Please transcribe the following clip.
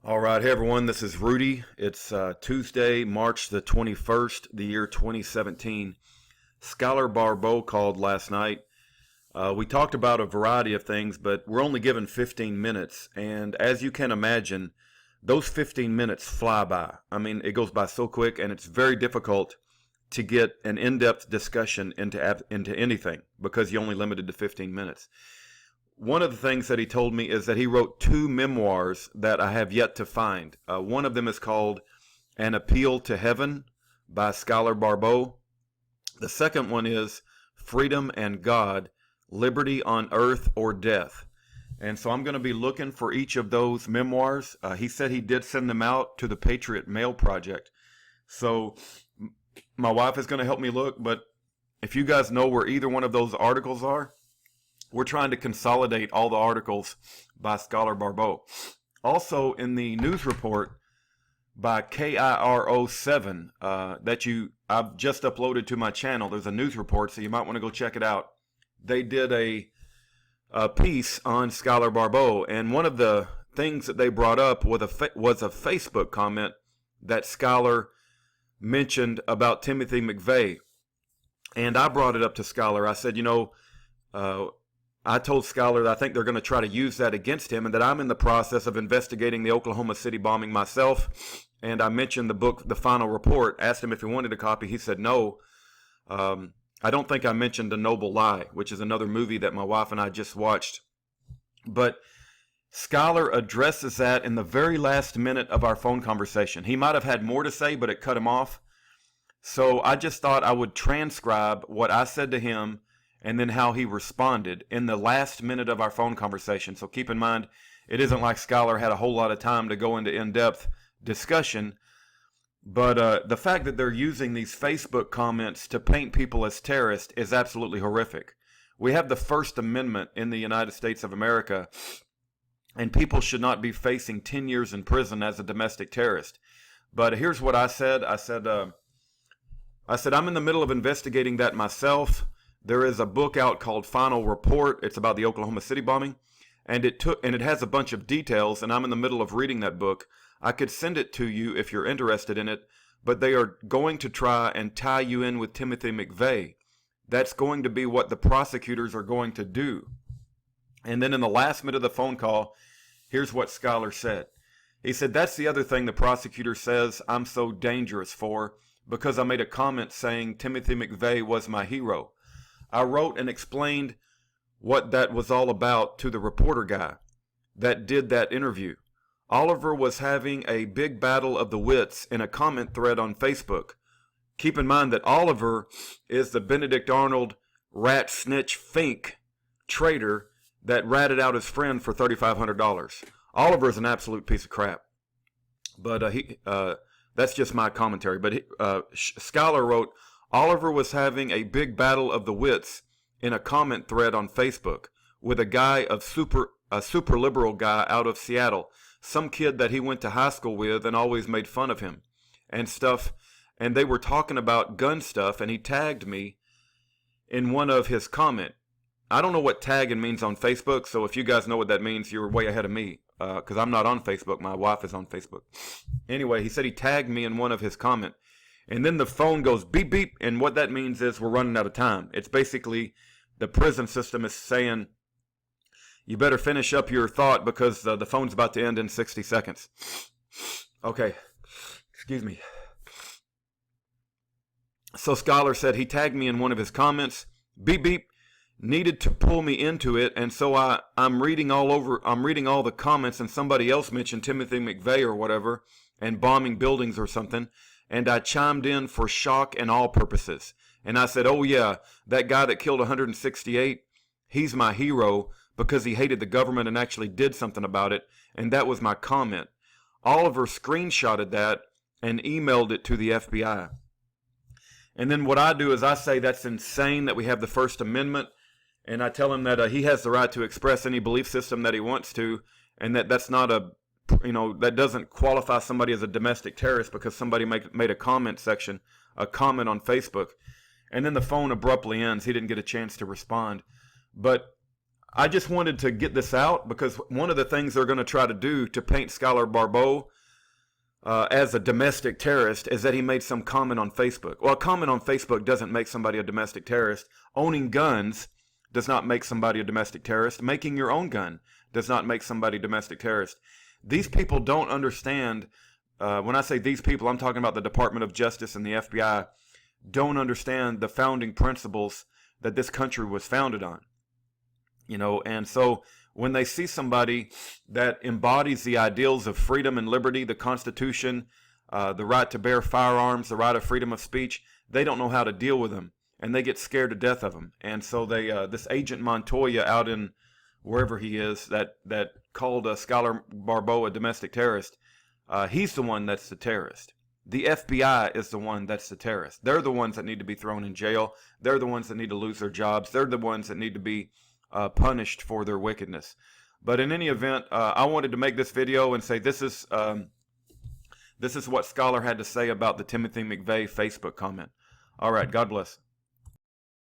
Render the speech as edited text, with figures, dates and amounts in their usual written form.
All right, hey everyone, this is Rudy. It's Tuesday, March the 21st, the year 2017. Schuyler Barbeau called last night. We talked about a variety of things, but we're only given 15 minutes. And as you can imagine, those 15 minutes fly by. I mean, it goes by so quick, and it's very difficult to get an in-depth discussion into anything because you're only limited to 15 minutes. One of the things that he told me is that he wrote 2 memoirs that I have yet to find. One of them is called An Appeal to Heaven by Schuyler Barbeau. The second one is Freedom and God, Liberty on Earth or Death. And so I'm going to be looking for each of those memoirs. He said he did send them out to the Patriot Mail Project. So my wife is going to help me look, but if you guys know where either one of those articles are, we're trying to consolidate all the articles by Schuyler Barbeau. Also, in the news report by KIRO7 that I've just uploaded to my channel, there's a news report, so you might want to go check it out. They did a piece on Schuyler Barbeau, and one of the things that they brought up was a Facebook comment that Schuyler mentioned about Timothy McVeigh. And I brought it up to Schuyler. I said, I told Schuyler that I think they're going to try to use that against him and that I'm in the process of investigating the Oklahoma City bombing myself. And I mentioned the book, The Final Report, asked him if he wanted a copy. He said no. I don't think I mentioned A Noble Lie, which is another movie that my wife and I just watched. But Schuyler addresses that in the very last minute of our phone conversation. He might have had more to say, but it cut him off. So I just thought I would transcribe what I said to him and then how he responded in the last minute of our phone conversation. So keep in mind, it isn't like Schuyler had a whole lot of time to go into in-depth discussion. But the fact that they're using these Facebook comments to paint people as terrorists is absolutely horrific. We have the First Amendment in the United States of America, and people should not be facing 10 years in prison as a domestic terrorist. But here's what I said. I said, I'm in the middle of investigating that myself. There is a book out called Final Report. It's about the Oklahoma City bombing, and it has a bunch of details, and I'm in the middle of reading that book. I could send it to you if you're interested in it, but they are going to try and tie you in with Timothy McVeigh. That's going to be what the prosecutors are going to do. And then in the last minute of the phone call, here's what Schuyler said. He said, that's the other thing the prosecutor says I'm so dangerous for, because I made a comment saying Timothy McVeigh was my hero. I wrote and explained what that was all about to the reporter guy that did that interview. Oliver was having a big battle of the wits in a comment thread on Facebook. Keep in mind that Oliver is the Benedict Arnold rat snitch fink traitor that ratted out his friend for $3,500. Oliver is an absolute piece of crap. But that's just my commentary. But Schuyler wrote, Oliver was having a big battle of the wits in a comment thread on Facebook with a super liberal guy out of Seattle, some kid that he went to high school with and always made fun of him and stuff. And they were talking about gun stuff, and he tagged me in one of his comment. I don't know what tagging means on Facebook, so if you guys know what that means, you're way ahead of me, because I'm not on Facebook. My wife is on Facebook. Anyway, he said he tagged me in one of his comment. And then the phone goes beep, beep, and what that means is we're running out of time. It's basically the prison system is saying, you better finish up your thought because the phone's about to end in 60 seconds. Okay, excuse me. So Schuyler said he tagged me in one of his comments, beep, beep, needed to pull me into it, and so I'm reading all the comments, and somebody else mentioned Timothy McVeigh or whatever, and bombing buildings or something. And I chimed in for shock and all purposes. And I said, oh yeah, that guy that killed 168, he's my hero because he hated the government and actually did something about it. And that was my comment. Oliver screenshotted that and emailed it to the FBI. And then what I do is I say that's insane that we have the First Amendment. And I tell him that he has the right to express any belief system that he wants to. And that's not that doesn't qualify somebody as a domestic terrorist because somebody made a comment on Facebook. And then the phone abruptly ends. He didn't get a chance to respond. But I just wanted to get this out because one of the things they're going to try to do to paint Schuyler Barbeau as a domestic terrorist is that he made some comment on Facebook. Well, a comment on Facebook doesn't make somebody a domestic terrorist. Owning guns does not make somebody a domestic terrorist. Making your own gun does not make somebody a domestic terrorist. These people don't understand. When I say these people, I'm talking about the Department of Justice and the FBI don't understand the founding principles that this country was founded on. You know, and so when they see somebody that embodies the ideals of freedom and liberty, the Constitution, the right to bear firearms, the right of freedom of speech, they don't know how to deal with them, and they get scared to death of them. And so they, this Agent Montoya out in wherever he is, that called Schuyler Barbeau a domestic terrorist, he's the one that's the terrorist. The FBI is the one that's the terrorist. They're the ones that need to be thrown in jail. They're the ones that need to lose their jobs. They're the ones that need to be punished for their wickedness. But in any event, I wanted to make this video and say this is what Schuyler had to say about the Timothy McVeigh Facebook comment. All right, God bless.